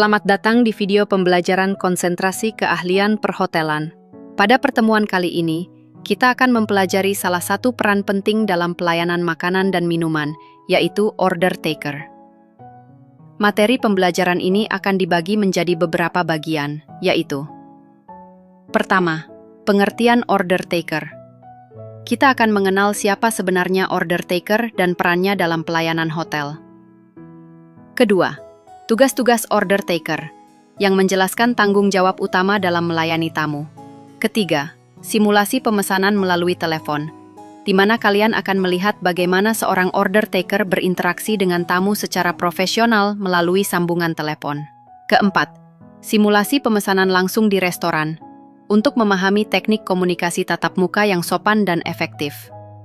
Selamat datang di video pembelajaran konsentrasi keahlian perhotelan. Pada pertemuan kali ini, kita akan mempelajari salah satu peran penting dalam pelayanan makanan dan minuman, yaitu order taker. Materi pembelajaran ini akan dibagi menjadi beberapa bagian, yaitu: pertama, pengertian order taker. Kita akan mengenal siapa sebenarnya order taker dan perannya dalam pelayanan hotel. Kedua, tugas-tugas order taker, yang menjelaskan tanggung jawab utama dalam melayani tamu. Ketiga, simulasi pemesanan melalui telepon, di mana kalian akan melihat bagaimana seorang order taker berinteraksi dengan tamu secara profesional melalui sambungan telepon. Keempat, simulasi pemesanan langsung di restoran, untuk memahami teknik komunikasi tatap muka yang sopan dan efektif.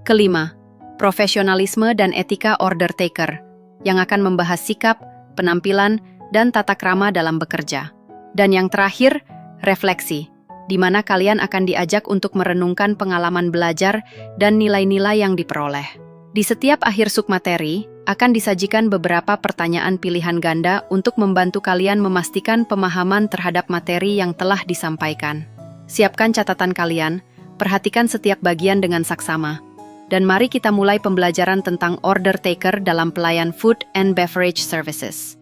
Kelima, profesionalisme dan etika order taker, yang akan membahas sikap, penampilan, dan tata krama dalam bekerja. Dan yang terakhir, refleksi, di mana kalian akan diajak untuk merenungkan pengalaman belajar dan nilai-nilai yang diperoleh. Di setiap akhir submateri, akan disajikan beberapa pertanyaan pilihan ganda untuk membantu kalian memastikan pemahaman terhadap materi yang telah disampaikan. Siapkan catatan kalian, perhatikan setiap bagian dengan saksama, dan mari kita mulai pembelajaran tentang order taker dalam pelayan food and beverage services.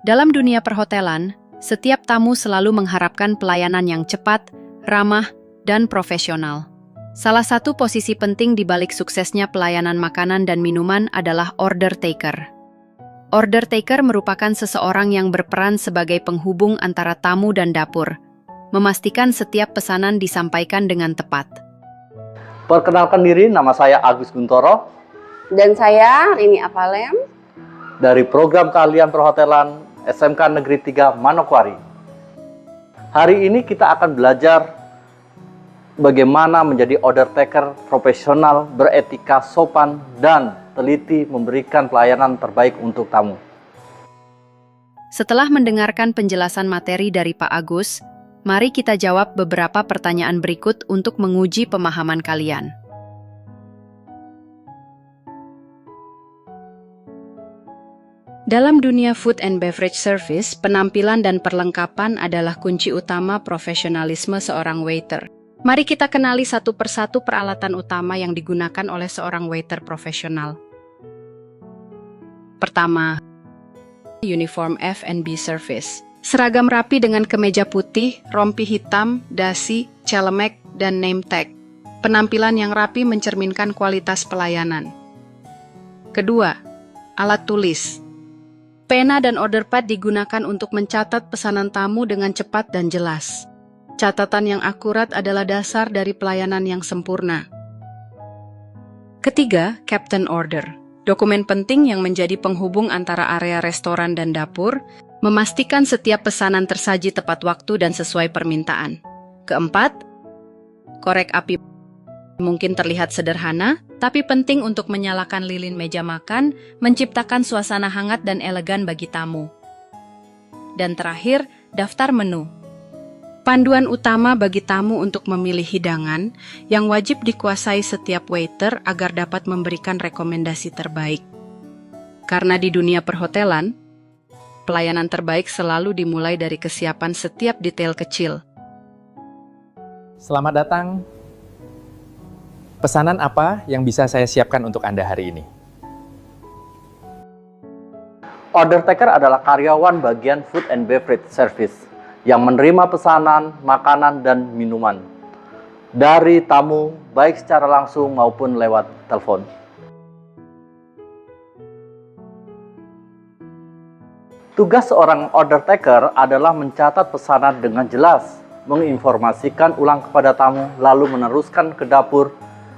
Dalam dunia perhotelan, setiap tamu selalu mengharapkan pelayanan yang cepat, ramah, dan profesional. Salah satu posisi penting di balik suksesnya pelayanan makanan dan minuman adalah order taker. Order taker merupakan seseorang yang berperan sebagai penghubung antara tamu dan dapur, memastikan setiap pesanan disampaikan dengan tepat. Perkenalkan diri, nama saya Agus Guntoro. Dan saya Rini Apalem. Dari program keahlian perhotelan SMK Negeri 3 Manokwari. Hari ini kita akan belajar bagaimana menjadi order taker profesional, beretika, sopan, dan teliti memberikan pelayanan terbaik untuk tamu. Setelah mendengarkan penjelasan materi dari Pak Agus, mari kita jawab beberapa pertanyaan berikut untuk menguji pemahaman kalian. Dalam dunia food and beverage service, penampilan dan perlengkapan adalah kunci utama profesionalisme seorang waiter. Mari kita kenali satu persatu peralatan utama yang digunakan oleh seorang waiter profesional. Pertama, uniform F&B service. Seragam rapi dengan kemeja putih, rompi hitam, dasi, celemek, dan name tag. Penampilan yang rapi mencerminkan kualitas pelayanan. Kedua, alat tulis. Pena dan order pad digunakan untuk mencatat pesanan tamu dengan cepat dan jelas. Catatan yang akurat adalah dasar dari pelayanan yang sempurna. Ketiga, captain order. Dokumen penting yang menjadi penghubung antara area restoran dan dapur, memastikan setiap pesanan tersaji tepat waktu dan sesuai permintaan. Keempat, korek api. Mungkin terlihat sederhana, tapi penting untuk menyalakan lilin meja makan, menciptakan suasana hangat dan elegan bagi tamu. Dan terakhir, daftar menu. Panduan utama bagi tamu untuk memilih hidangan yang wajib dikuasai setiap waiter agar dapat memberikan rekomendasi terbaik. Karena di dunia perhotelan, pelayanan terbaik selalu dimulai dari kesiapan setiap detail kecil. Selamat datang. Pesanan apa yang bisa saya siapkan untuk Anda hari ini? Order taker adalah karyawan bagian food and beverage service yang menerima pesanan, makanan, dan minuman dari tamu baik secara langsung maupun lewat telepon. Tugas seorang order taker adalah mencatat pesanan dengan jelas, menginformasikan ulang kepada tamu, lalu meneruskan ke dapur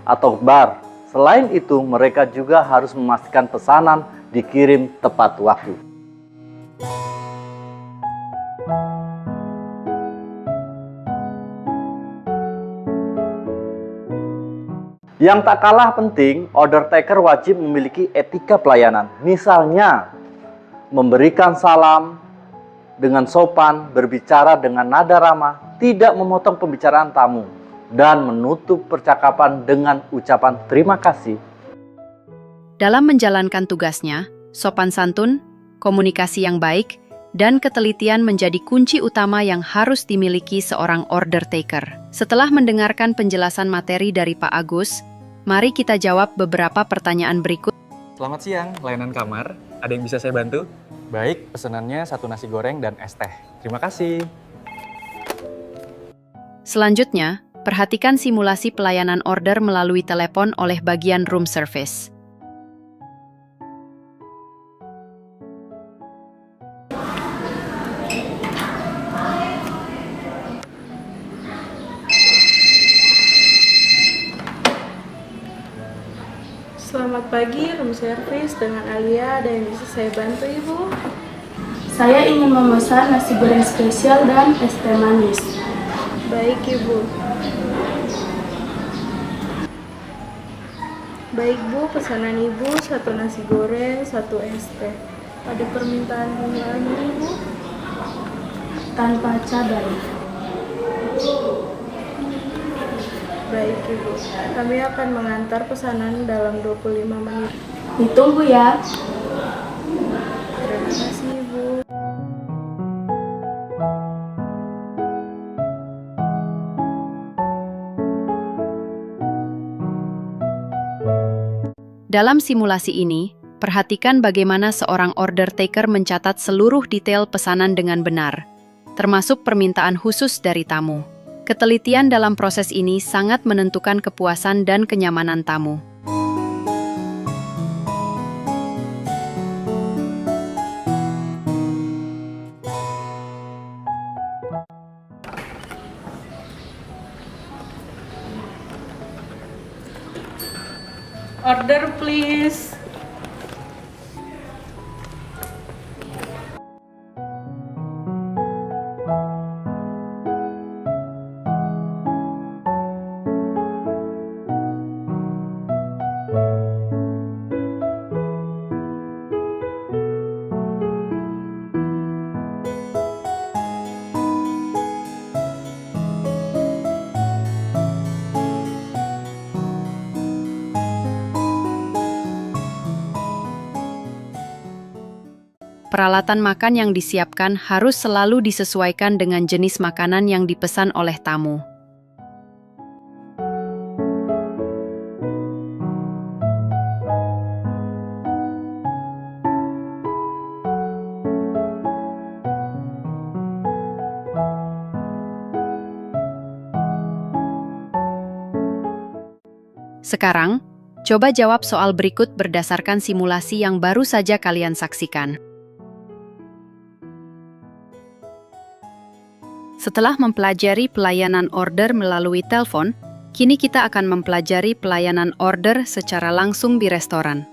atau bar. Selain itu, mereka juga harus memastikan pesanan dikirim tepat waktu. Yang tak kalah penting, order taker wajib memiliki etika pelayanan. Misalnya, memberikan salam dengan sopan, berbicara dengan nada ramah, tidak memotong pembicaraan tamu, dan menutup percakapan dengan ucapan terima kasih. Dalam menjalankan tugasnya, sopan santun, komunikasi yang baik, dan ketelitian menjadi kunci utama yang harus dimiliki seorang order taker. Setelah mendengarkan penjelasan materi dari Pak Agus, mari kita jawab beberapa pertanyaan berikut. Selamat siang, layanan kamar. Ada yang bisa saya bantu? Baik, pesanannya 1 nasi goreng dan es teh. Terima kasih. Selanjutnya, perhatikan simulasi pelayanan order melalui telepon oleh bagian room service. Selamat pagi, room service dengan Alia. Ada yang bisa saya bantu, Ibu? Saya ingin memesan nasi goreng spesial dan es teh manis. Baik, Ibu. Baik, Bu. Pesanan Ibu 1 nasi goreng, 1 es teh. Ada permintaan lain, Ibu? Tanpa cabai. Baik, Ibu. Kami akan mengantar pesanan dalam 25 menit. Ditunggu ya. Terima kasih, Ibu. Dalam simulasi ini, perhatikan bagaimana seorang order taker mencatat seluruh detail pesanan dengan benar, termasuk permintaan khusus dari tamu. Ketelitian dalam proses ini sangat menentukan kepuasan dan kenyamanan tamu. Order, please. Peralatan makan yang disiapkan harus selalu disesuaikan dengan jenis makanan yang dipesan oleh tamu. Sekarang, coba jawab soal berikut berdasarkan simulasi yang baru saja kalian saksikan. Setelah mempelajari pelayanan order melalui telepon, kini kita akan mempelajari pelayanan order secara langsung di restoran.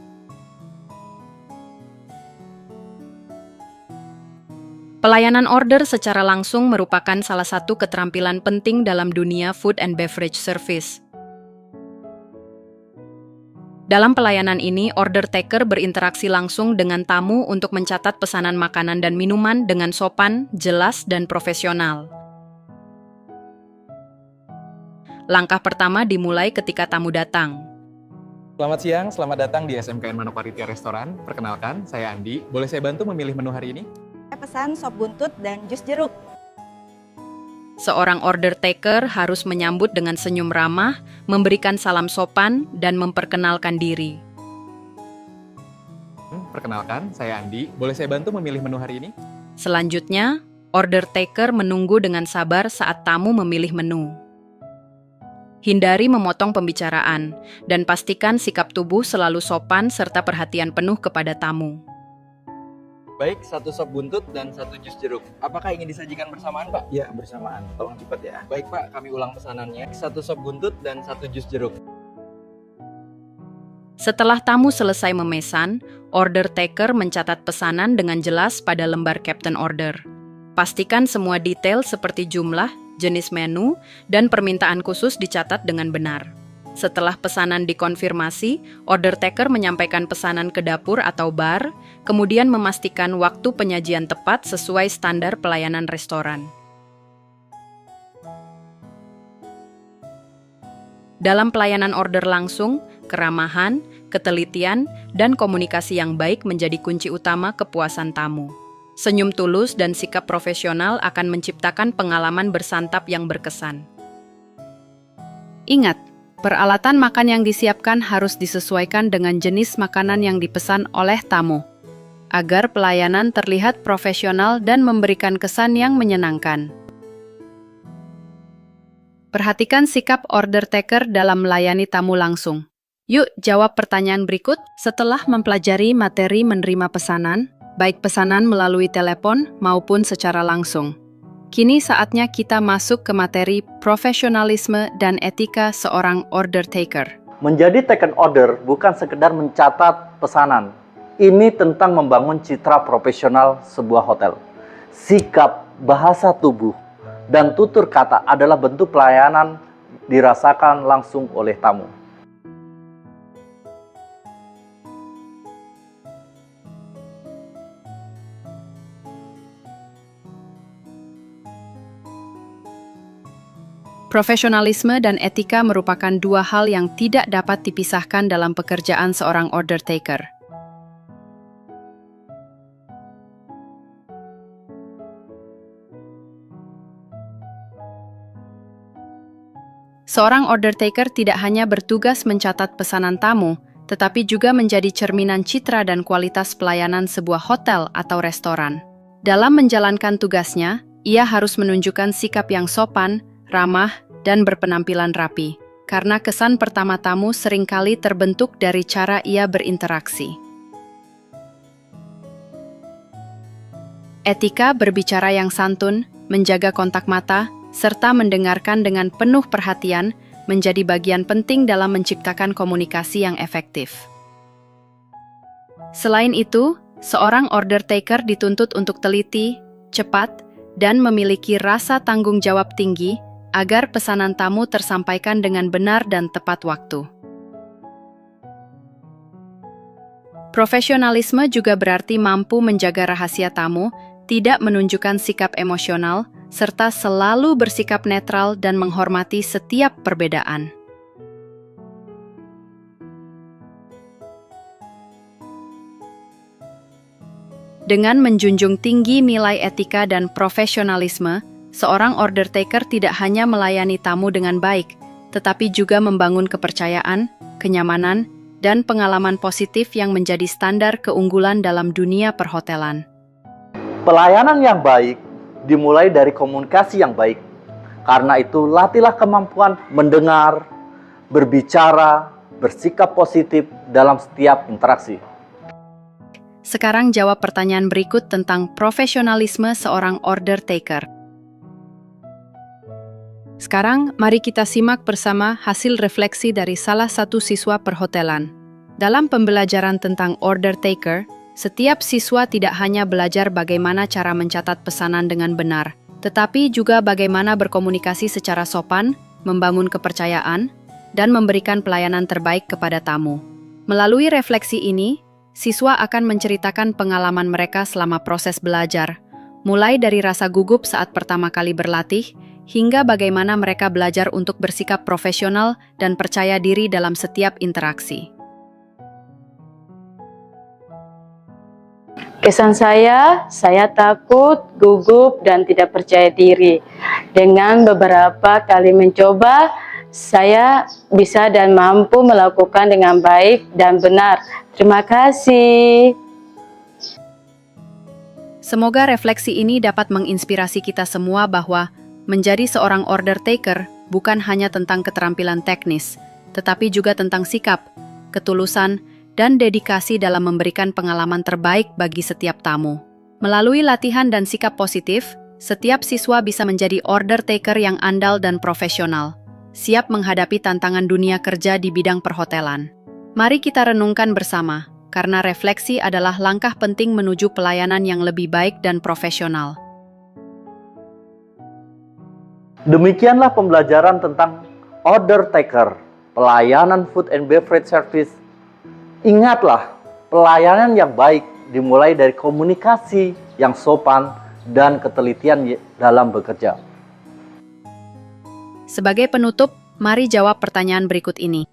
Pelayanan order secara langsung merupakan salah satu keterampilan penting dalam dunia food and beverage service. Dalam pelayanan ini, order taker berinteraksi langsung dengan tamu untuk mencatat pesanan makanan dan minuman dengan sopan, jelas, dan profesional. Langkah pertama dimulai ketika tamu datang. Selamat siang, selamat datang di SMKN Manokwaritia Restoran. Perkenalkan, saya Andi. Boleh saya bantu memilih menu hari ini? Saya pesan sop buntut dan jus jeruk. Seorang order taker harus menyambut dengan senyum ramah, memberikan salam sopan, dan memperkenalkan diri. Perkenalkan, saya Andi. Boleh saya bantu memilih menu hari ini? Selanjutnya, order taker menunggu dengan sabar saat tamu memilih menu. Hindari memotong pembicaraan, dan pastikan sikap tubuh selalu sopan serta perhatian penuh kepada tamu. Baik, 1 sop buntut dan 1 jus jeruk. Apakah ingin disajikan bersamaan, Pak? Ya, bersamaan. Tolong cepat ya. Baik, Pak. Kami ulang pesanannya. 1 sop buntut dan 1 jus jeruk. Setelah tamu selesai memesan, order taker mencatat pesanan dengan jelas pada lembar Captain Order. Pastikan semua detail seperti jumlah, jenis menu, dan permintaan khusus dicatat dengan benar. Setelah pesanan dikonfirmasi, order taker menyampaikan pesanan ke dapur atau bar, kemudian memastikan waktu penyajian tepat sesuai standar pelayanan restoran. Dalam pelayanan order langsung, keramahan, ketelitian, dan komunikasi yang baik menjadi kunci utama kepuasan tamu. Senyum tulus dan sikap profesional akan menciptakan pengalaman bersantap yang berkesan. Ingat, peralatan makan yang disiapkan harus disesuaikan dengan jenis makanan yang dipesan oleh tamu, agar pelayanan terlihat profesional dan memberikan kesan yang menyenangkan. Perhatikan sikap order taker dalam melayani tamu langsung. Yuk jawab pertanyaan berikut setelah mempelajari materi menerima pesanan, baik pesanan melalui telepon maupun secara langsung. Kini saatnya kita masuk ke materi profesionalisme dan etika seorang order taker. Menjadi taken order bukan sekedar mencatat pesanan. Ini tentang membangun citra profesional sebuah hotel. Sikap, bahasa tubuh, dan tutur kata adalah bentuk pelayanan dirasakan langsung oleh tamu. Profesionalisme dan etika merupakan dua hal yang tidak dapat dipisahkan dalam pekerjaan seorang order taker. Seorang order taker tidak hanya bertugas mencatat pesanan tamu, tetapi juga menjadi cerminan citra dan kualitas pelayanan sebuah hotel atau restoran. Dalam menjalankan tugasnya, ia harus menunjukkan sikap yang sopan, ramah, dan berpenampilan rapi, karena kesan pertama tamu seringkali terbentuk dari cara ia berinteraksi. Etika berbicara yang santun, menjaga kontak mata, serta mendengarkan dengan penuh perhatian menjadi bagian penting dalam menciptakan komunikasi yang efektif. Selain itu, seorang order taker dituntut untuk teliti, cepat, dan memiliki rasa tanggung jawab tinggi agar pesanan tamu tersampaikan dengan benar dan tepat waktu. Profesionalisme juga berarti mampu menjaga rahasia tamu, tidak menunjukkan sikap emosional, serta selalu bersikap netral dan menghormati setiap perbedaan. Dengan menjunjung tinggi nilai etika dan profesionalisme, seorang order taker tidak hanya melayani tamu dengan baik, tetapi juga membangun kepercayaan, kenyamanan, dan pengalaman positif yang menjadi standar keunggulan dalam dunia perhotelan. Pelayanan yang baik dimulai dari komunikasi yang baik. Karena itu, latihlah kemampuan mendengar, berbicara, bersikap positif dalam setiap interaksi. Sekarang jawab pertanyaan berikut tentang profesionalisme seorang order taker. Sekarang, mari kita simak bersama hasil refleksi dari salah satu siswa perhotelan. Dalam pembelajaran tentang order taker, setiap siswa tidak hanya belajar bagaimana cara mencatat pesanan dengan benar, tetapi juga bagaimana berkomunikasi secara sopan, membangun kepercayaan, dan memberikan pelayanan terbaik kepada tamu. Melalui refleksi ini, siswa akan menceritakan pengalaman mereka selama proses belajar, mulai dari rasa gugup saat pertama kali berlatih, hingga bagaimana mereka belajar untuk bersikap profesional dan percaya diri dalam setiap interaksi. Kesan saya takut, gugup, dan tidak percaya diri. Dengan beberapa kali mencoba, saya bisa dan mampu melakukan dengan baik dan benar. Terima kasih. Semoga refleksi ini dapat menginspirasi kita semua bahwa menjadi seorang order taker bukan hanya tentang keterampilan teknis, tetapi juga tentang sikap, ketulusan, dan dedikasi dalam memberikan pengalaman terbaik bagi setiap tamu. Melalui latihan dan sikap positif, setiap siswa bisa menjadi order taker yang andal dan profesional, siap menghadapi tantangan dunia kerja di bidang perhotelan. Mari kita renungkan bersama, karena refleksi adalah langkah penting menuju pelayanan yang lebih baik dan profesional. Demikianlah pembelajaran tentang order taker, pelayanan food and beverage service. Ingatlah, pelayanan yang baik dimulai dari komunikasi yang sopan dan ketelitian dalam bekerja. Sebagai penutup, Mari jawab pertanyaan berikut ini.